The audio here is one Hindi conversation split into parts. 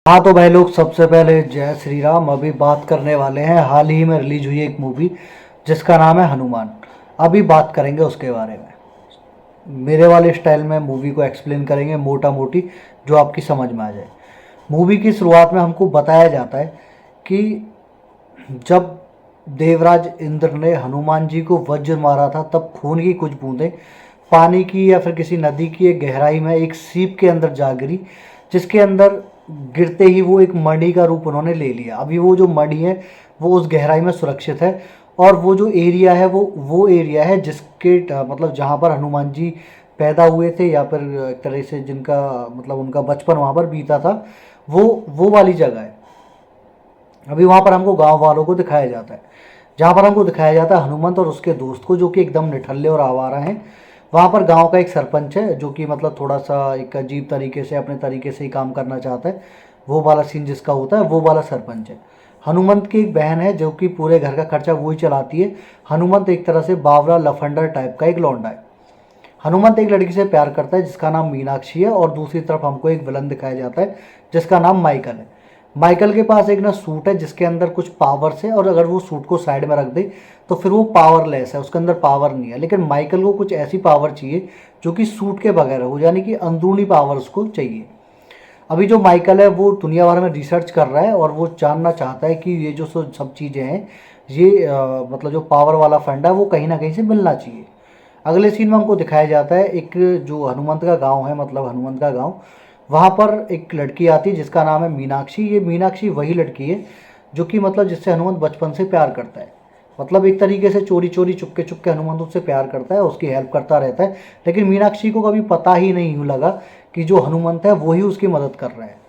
हाँ तो भाई लोग, सबसे पहले जय श्री राम। अभी बात करने वाले हैं हाल ही में रिलीज हुई एक मूवी जिसका नाम है हनुमान। अभी बात करेंगे उसके बारे में, मेरे वाले स्टाइल में मूवी को एक्सप्लेन करेंगे मोटा मोटी, जो आपकी समझ में आ जाए। मूवी की शुरुआत में हमको बताया जाता है कि जब देवराज इंद्र ने हनुमान जी को वज्र मारा था, तब खून की कुछ बूंदें पानी की या फिर किसी नदी की एक गहराई में एक सीप के अंदर जा गिरी, जिसके अंदर गिरते ही वो एक मणि का रूप उन्होंने ले लिया। अभी वो जो मणि है वो उस गहराई में सुरक्षित है, और वो जो एरिया है वो एरिया है जिसके मतलब जहाँ पर हनुमान जी पैदा हुए थे, या फिर एक तरह से जिनका मतलब उनका बचपन वहाँ पर बीता था, वो वाली जगह है। अभी वहाँ पर हमको गांव वालों को दिखाया जाता है, जहाँ पर हमको दिखाया जाता है हनुमंत और उसके दोस्त को, जो कि एकदम निठल्ले और आवारा हैं। वहाँ पर गांव का एक सरपंच है जो कि मतलब थोड़ा सा एक अजीब तरीके से अपने तरीके से ही काम करना चाहता है। वो वाला सीन जिसका होता है वो वाला सरपंच है। हनुमंत की एक बहन है जो कि पूरे घर का खर्चा वही चलाती है। हनुमंत एक तरह से बावरा लफंडर टाइप का एक लौंडा है। हनुमंत एक लड़की से प्यार करता है जिसका नाम मीनाक्षी है, और दूसरी तरफ हमको एक विलन दिखाया जाता है जिसका नाम माइकल है। माइकल के पास एक ना सूट है जिसके अंदर कुछ पावर्स है, और अगर वो सूट को साइड में रख दे तो फिर वो पावरलेस है, उसके अंदर पावर नहीं है। लेकिन माइकल को कुछ ऐसी पावर चाहिए जो कि सूट के बगैर हो, यानी कि अंदरूनी पावर उसको चाहिए। अभी जो माइकल है वो दुनिया भर में रिसर्च कर रहा है, और वो जानना चाहता है कि ये जो सब चीज़ें हैं, ये मतलब जो पावर वाला फंड है वो कहीं ना कहीं से मिलना चाहिए। अगले सीन में हमको दिखाया जाता है एक जो हनुमंत का गांव है, मतलब हनुमंत का गांव, वहाँ पर एक लड़की आती है जिसका नाम है मीनाक्षी। ये मीनाक्षी वही लड़की है जो कि मतलब जिससे हनुमंत बचपन से प्यार करता है। मतलब एक तरीके से चोरी चोरी चुपके चुपके हनुमंत उससे प्यार करता है, उसकी हेल्प करता रहता है। लेकिन मीनाक्षी को कभी पता ही नहीं यूँ लगा कि जो हनुमंत है वही उसकी मदद कर रहा है।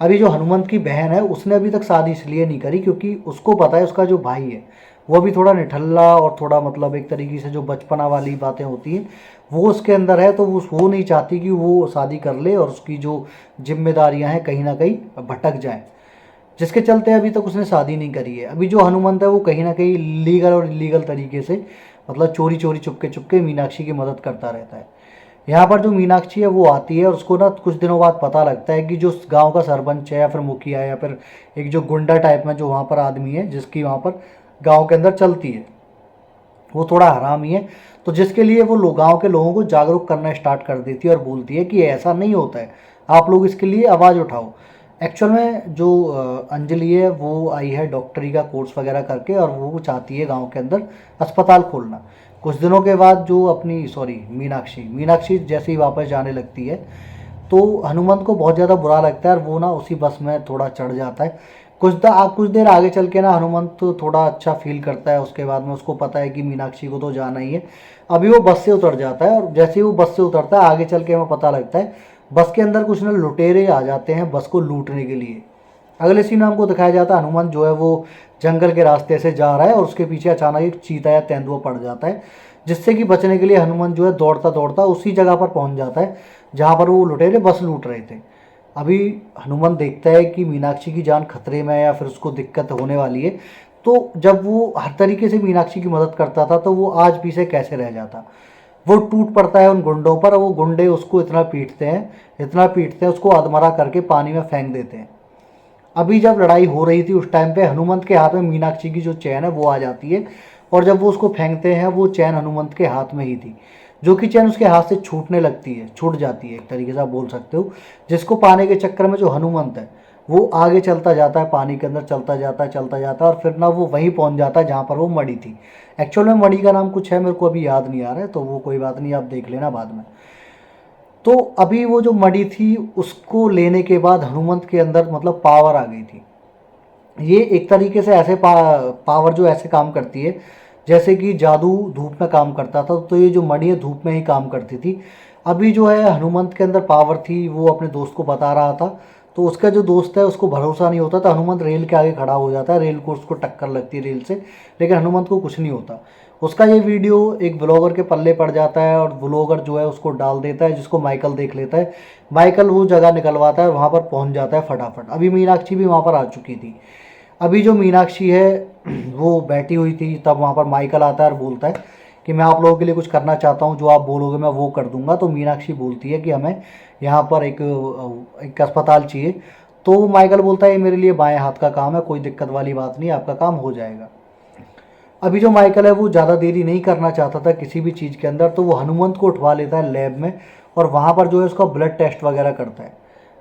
अभी जो हनुमंत की बहन है उसने अभी तक शादी इसलिए नहीं करी क्योंकि उसको पता है उसका जो भाई है वो अभी थोड़ा निठल्ला और थोड़ा मतलब एक तरीके से जो बचपना वाली बातें होती हैं वो उसके अंदर है, तो वो नहीं चाहती कि वो शादी कर ले और उसकी जो जिम्मेदारियां हैं कहीं ना कहीं भटक जाएं, जिसके चलते अभी तक उसने शादी नहीं करी है। अभी जो हनुमंत है वो कहीं ना कहीं लीगल और इलीगल तरीके से मतलब चोरी चोरी चुपके चुपके मीनाक्षी की मदद करता रहता है। यहाँ पर जो मीनाक्षी है वो आती है और उसको ना कुछ दिनों बाद पता लगता है कि जो गांव का सरपंच है या फिर मुखिया है या फिर एक जो गुंडा टाइप में जो वहाँ पर आदमी है जिसकी वहाँ पर गांव के अंदर चलती है, वो थोड़ा हरामी है। तो जिसके लिए वो गांव के लोगों को जागरूक करना स्टार्ट कर देती है और बोलती है कि ऐसा नहीं होता है, आप लोग इसके लिए आवाज़ उठाओ। एक्चुअल में जो अंजलि है वो आई है डॉक्टरी का कोर्स वगैरह करके, और वो चाहती है गांव के अंदर अस्पताल खोलना। कुछ दिनों के बाद जो अपनी सॉरी मीनाक्षी मीनाक्षी जैसे ही वापस जाने लगती है तो हनुमंत को बहुत ज़्यादा बुरा लगता है और वो ना उसी बस में थोड़ा चढ़ जाता है। कुछ देर आगे चल के ना हनुमंत तो थोड़ा अच्छा फील करता है। उसके बाद में उसको पता है कि मीनाक्षी को तो जाना ही है। अभी वो बस से उतर जाता है, और जैसे ही वो बस से उतरता है आगे चल के हमें पता लगता है बस के अंदर कुछ ना लुटेरे आ जाते हैं बस को लूटने के लिए। अगले सीन में हमको दिखाया जाता है हनुमान जो है वो जंगल के रास्ते से जा रहा है और उसके पीछे अचानक एक चीता या तेंदुआ पड़ जाता है, जिससे कि बचने के लिए हनुमान जो है दौड़ता दौड़ता उसी जगह पर पहुंच जाता है जहाँ पर वो लुटेरे बस लूट रहे थे। अभी हनुमान देखता है कि मीनाक्षी की जान खतरे में है या फिर उसको दिक्कत होने वाली है। तो जब वो हर तरीके से मीनाक्षी की मदद करता था तो वो आज भी से कैसे रह जाता। वो टूट पड़ता है उन गुंडों पर, और वो गुंडे उसको इतना पीटते हैं उसको अधमरा करके पानी में फेंक देते हैं। अभी जब लड़ाई हो रही थी उस टाइम पे हनुमंत के हाथ में मीनाक्षी की जो चैन है वो आ जाती है, और जब वो उसको फेंकते हैं वो चैन हनुमंत के हाथ में ही थी, जो कि चैन उसके हाथ से छूट जाती है एक तरीके से आप बोल सकते हो। जिसको पाने के चक्कर में जो हनुमंत है वो आगे चलता जाता है, पानी के अंदर चलता जाता है और फिर ना वो वहीं पहुंच जाता है जहाँ पर वो मड़ी थी। एक्चुअल में मड़ी का नाम कुछ है, मेरे को अभी याद नहीं आ रहा है, तो वो कोई बात नहीं, आप देख लेना बाद में। तो अभी वो जो मड़ी थी उसको लेने के बाद हनुमंत के अंदर मतलब पावर आ गई थी। ये एक तरीके से ऐसे पावर जो ऐसे काम करती है जैसे कि जादू धूप में काम करता था, तो ये जो मणि है धूप में ही काम करती थी। अभी जो है हनुमंत के अंदर पावर थी वो अपने दोस्त को बता रहा था, तो उसका जो दोस्त है उसको भरोसा नहीं होता, तो हनुमंत रेल के आगे खड़ा हो जाता है, रेल को उसको टक्कर लगती है रेल से, लेकिन हनुमंत को कुछ नहीं होता। उसका ये वीडियो एक ब्लॉगर के पल्ले पड़ जाता है और ब्लॉगर जो है उसको डाल देता है, जिसको माइकल देख लेता है। माइकल वो जगह निकलवाता है, वहाँ पर पहुँच जाता है फटाफट। अभी मीनाक्षी भी वहाँ पर आ चुकी थी। अभी जो मीनाक्षी है वो बैठी हुई थी, तब वहाँ पर माइकल आता है और बोलता है कि मैं आप लोगों के लिए कुछ करना चाहता हूँ, जो आप बोलोगे मैं वो कर दूंगा। तो मीनाक्षी बोलती है कि हमें यहाँ पर एक अस्पताल चाहिए। तो माइकल बोलता है ये मेरे लिए बाएं हाथ का काम है, कोई दिक्कत वाली बात नहीं, आपका काम हो जाएगा। अभी जो माइकल है वो ज़्यादा देरी नहीं करना चाहता था किसी भी चीज़ के अंदर, तो वो हनुमंत को उठवा लेता है लैब में और वहाँ पर जो है उसका ब्लड टेस्ट वगैरह करता है।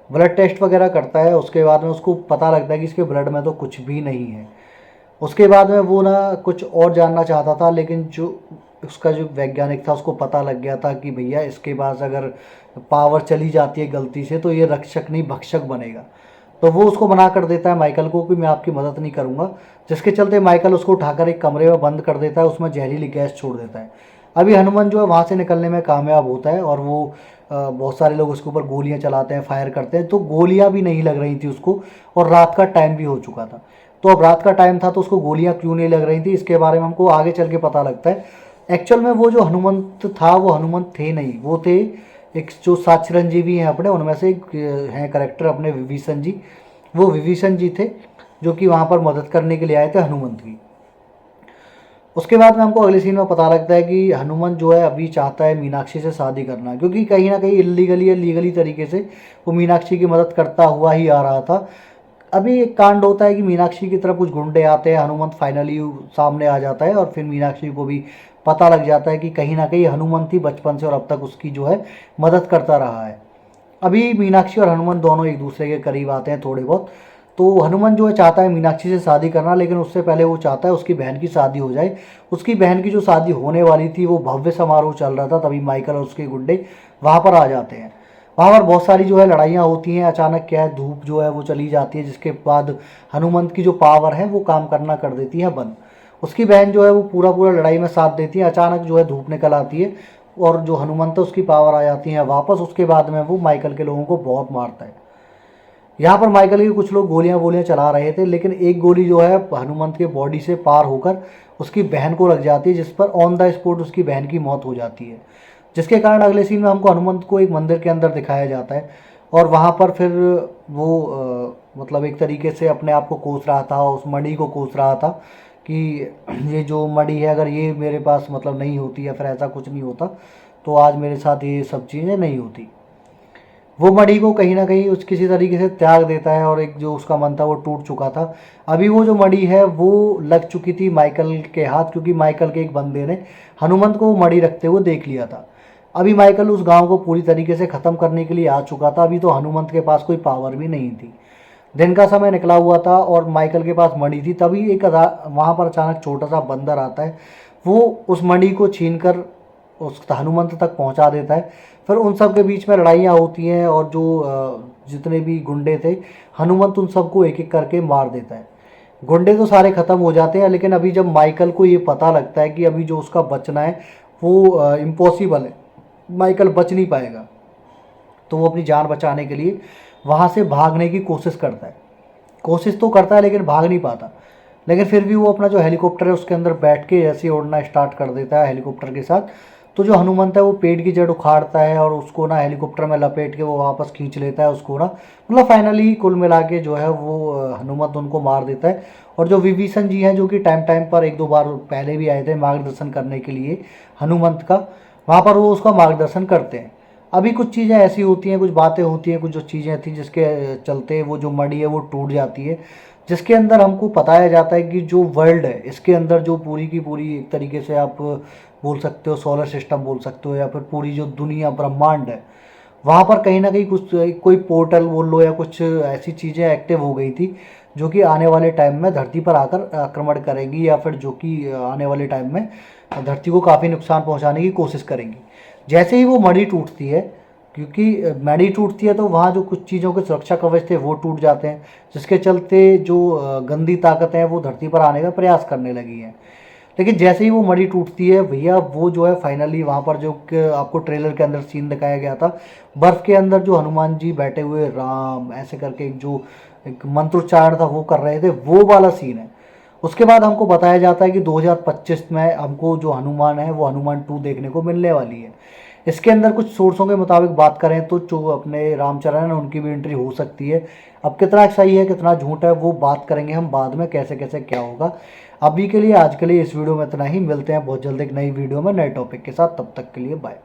ब्लड टेस्ट वगैरह करता है, उसके बाद में उसको पता लगता है कि इसके ब्लड में तो कुछ भी नहीं है। उसके बाद में वो ना कुछ और जानना चाहता था, लेकिन जो उसका जो वैज्ञानिक था उसको पता लग गया था कि भैया इसके पास अगर पावर चली जाती है गलती से तो ये रक्षक नहीं भक्षक बनेगा। तो वो उसको मना कर देता है माइकल को कि मैं आपकी मदद नहीं करूँगा, जिसके चलते माइकल उसको उठाकर एक कमरे में बंद कर देता है, उसमें जहरीली गैस छोड़ देता है। अभी हनुमान जो है वहाँ से निकलने में कामयाब होता है और वो बहुत सारे लोग उसके ऊपर गोलियां चलाते हैं, फायर करते हैं, तो गोलियां भी नहीं लग रही थी उसको और रात का टाइम भी हो चुका था। तो अब रात का टाइम था तो उसको गोलियां क्यों नहीं लग रही थी, इसके बारे में हमको आगे चल के पता लगता है। एक्चुअल में वो जो हनुमंत था वो हनुमंत थे नहीं, वो थे एक जो 7 चिरंजीवी हैं अपने, उनमें से एक हैं करेक्टर अपने विभीषण जी। वो विभीषण जी थे जो कि वहाँ पर मदद करने के लिए आए थे हनुमंत की। उसके बाद में हमको अगले सीन में पता लगता है कि हनुमान जो है अभी चाहता है मीनाक्षी से शादी करना, क्योंकि कहीं ना कहीं इलीगली या लीगली तरीके से वो मीनाक्षी की मदद करता हुआ ही आ रहा था। अभी एक कांड होता है कि मीनाक्षी की तरफ कुछ गुंडे आते हैं, हनुमंत फाइनली सामने आ जाता है और फिर मीनाक्षी को भी पता लग जाता है कि कहीं ना कहीं हनुमंत ही बचपन से और अब तक उसकी जो है मदद करता रहा है। अभी मीनाक्षी और हनुमान दोनों एक दूसरे के करीब आते हैं थोड़े बहुत। तो हनुमान जो है चाहता है मीनाक्षी से शादी करना, लेकिन उससे पहले वो चाहता है उसकी बहन की शादी हो जाए। उसकी बहन की जो शादी होने वाली थी वो भव्य समारोह चल रहा था, तभी माइकल और उसके गुंडे वहाँ पर आ जाते हैं। वहाँ पर बहुत सारी जो है लड़ाइयाँ होती हैं। अचानक क्या है, धूप जो है वो चली जाती है, जिसके बाद हनुमंत की जो पावर है वो काम करना कर देती है बंद। उसकी बहन जो है वो पूरा पूरा लड़ाई में साथ देती है। अचानक जो है धूप निकल आती है और जो हनुमंत है उसकी पावर आ जाती है वापस। उसके बाद में वो माइकल के लोगों को बहुत मारता है। यहाँ पर माइकल के कुछ लोग गोलियां गोलियां चला रहे थे, लेकिन एक गोली जो है हनुमंत के बॉडी से पार होकर उसकी बहन को लग जाती है, जिस पर ऑन द स्पॉट उसकी बहन की मौत हो जाती है। जिसके कारण अगले सीन में हमको हनुमंत को एक मंदिर के अंदर दिखाया जाता है और वहाँ पर फिर वो मतलब एक तरीके से अपने आप को कोस रहा था, उस मणि को कोस रहा था कि ये जो मणि है अगर ये मेरे पास मतलब नहीं होती या फिर ऐसा कुछ नहीं होता तो आज मेरे साथ ये सब चीज़ें नहीं होती। वो मणि को कहीं ना कहीं उस किसी तरीके से त्याग देता है और एक जो उसका मन था वो टूट चुका था। अभी वो जो मणि है वो लग चुकी थी माइकल के हाथ, क्योंकि माइकल के एक बंदे ने हनुमंत को वो मणि रखते हुए देख लिया था। अभी माइकल उस गांव को पूरी तरीके से ख़त्म करने के लिए आ चुका था। अभी तो हनुमंत के पास कोई पावर भी नहीं थी। दिन का समय निकला हुआ था और माइकल के पास मणि थी। तभी एक वहाँ पर अचानक छोटा सा बंदर आता है, वो उस मणि को छीनकर उस हनुमंत तक पहुंचा देता है। फिर उन सब के बीच में लड़ाइयाँ होती हैं और जो जितने भी गुंडे थे हनुमंत उन सबको एक एक करके मार देता है। गुंडे तो सारे ख़त्म हो जाते हैं, लेकिन अभी जब माइकल को ये पता लगता है कि अभी जो उसका बचना है वो इम्पॉसिबल है, माइकल बच नहीं पाएगा, तो वो अपनी जान बचाने के लिए वहाँ से भागने की कोशिश करता है। कोशिश तो करता है लेकिन भाग नहीं पाता। लेकिन फिर भी वो अपना जो हेलीकॉप्टर है उसके अंदर बैठ के ऐसे ही उड़ना स्टार्ट कर देता है हेलीकॉप्टर के साथ। तो जो हनुमंत है वो पेड़ की जड़ उखाड़ता है और उसको ना हेलीकॉप्टर में लपेट के वो वापस खींच लेता है उसको ना, मतलब फाइनली कुल मिला के जो है वो हनुमंत उनको मार देता है। और जो विभीषण जी हैं जो कि टाइम टाइम पर एक दो बार पहले भी आए थे मार्गदर्शन करने के लिए हनुमंत का, वहाँ पर वो उसका मार्गदर्शन करते हैं। अभी कुछ चीज़ें ऐसी होती हैं, कुछ बातें होती हैं, कुछ जो चीज़ें थी जिसके चलते वो जो मणि है वो टूट जाती है, जिसके अंदर हमको बताया जाता है कि जो वर्ल्ड है इसके अंदर जो पूरी की पूरी एक तरीके से आप बोल सकते हो सोलर सिस्टम बोल सकते हो या फिर पूरी जो दुनिया ब्रह्मांड है, वहाँ पर कहीं ना कहीं कुछ कोई पोर्टल बोल लो या कुछ ऐसी चीज़ें एक्टिव हो गई थी जो कि आने वाले टाइम में धरती पर आकर आक्रमण करेंगी या फिर जो कि आने वाले टाइम में धरती को काफ़ी नुकसान पहुंचाने की कोशिश करेंगी। जैसे ही वो मणि टूटती है, क्योंकि मणि टूटती है तो वहाँ जो कुछ चीज़ों के सुरक्षा कवच थे वो टूट जाते हैं, जिसके चलते जो गंदी ताकतें हैं वो धरती पर आने का प्रयास करने लगी हैं। लेकिन जैसे ही वो मणि टूटती है भैया वो जो है फाइनली वहाँ पर जो आपको ट्रेलर के अंदर सीन दिखाया गया था, बर्फ़ के अंदर जो हनुमान जी बैठे हुए राम ऐसे करके एक जो एक मंत्रोच्चारण था वो कर रहे थे, वो वाला सीन है। उसके बाद हमको बताया जाता है कि 2025 में हमको जो हनुमान है वो हनुमान 2 देखने को मिलने वाली है। इसके अंदर कुछ सोर्सों के मुताबिक बात करें तो जो अपने रामचरण है उनकी भी एंट्री हो सकती है। अब कितना सही है कितना झूठ है वो बात करेंगे हम बाद में, कैसे कैसे क्या होगा। अभी के लिए आज के लिए इस वीडियो में इतना ही, मिलते हैं बहुत जल्द एक नई वीडियो में नए टॉपिक के साथ, तब तक के लिए बाय।